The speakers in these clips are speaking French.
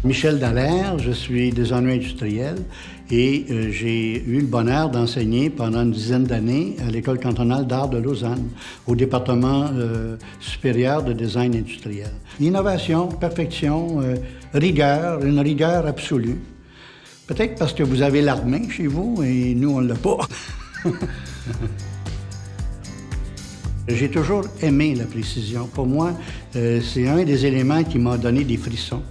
Michel Dallaire, je suis designer industriel et j'ai eu le bonheur d'enseigner pendant une dizaine d'années à l'École cantonale d'art de Lausanne, au département supérieur de design industriel. Innovation, perfection, rigueur, une rigueur absolue. Peut-être parce que vous avez l'armée chez vous et nous, on ne l'a pas. J'ai toujours aimé la précision. Pour moi, c'est un des éléments qui m'a donné des frissons.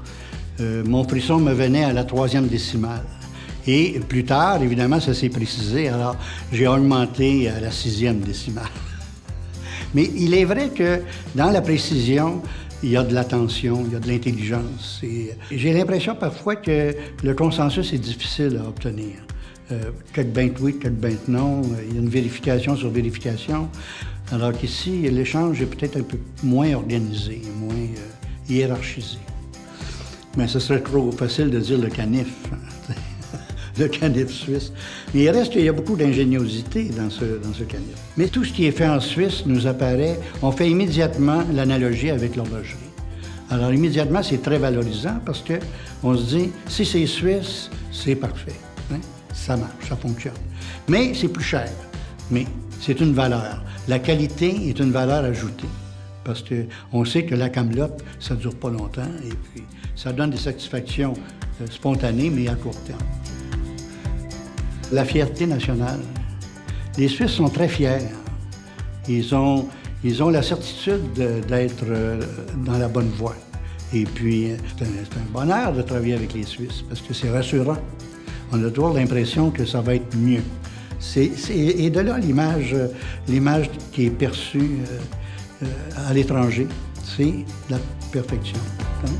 Mon frisson me venait à la 3e décimale. Et plus tard, évidemment, ça s'est précisé, alors j'ai augmenté à la 6e décimale. Mais il est vrai que dans la précision, il y a de l'attention, il y a de l'intelligence. J'ai l'impression parfois que le consensus est difficile à obtenir. Quelques beintes oui, quelques beintes non, il y a une vérification sur vérification. Alors qu'ici, l'échange est peut-être un peu moins organisé, moins hiérarchisé. Mais ce serait trop facile de dire le canif, le canif suisse. Mais il reste qu'il y a beaucoup d'ingéniosité dans ce canif. Mais tout ce qui est fait en Suisse nous apparaît, on fait immédiatement l'analogie avec l'horlogerie. Alors immédiatement, c'est très valorisant parce qu'on se dit, si c'est suisse, c'est parfait. Hein? Ça marche, ça fonctionne. Mais c'est plus cher. Mais c'est une valeur. La qualité est une valeur ajoutée. Parce qu'on sait que la camelote, ça ne dure pas longtemps et puis ça donne des satisfactions spontanées, mais à court terme. La fierté nationale. Les Suisses sont très fiers. Ils ont la certitude d'être dans la bonne voie. Et puis, c'est un bonheur de travailler avec les Suisses parce que c'est rassurant. On a toujours l'impression que ça va être mieux. Et de là, l'image qui est perçue à l'étranger, c'est la perfection. Hein?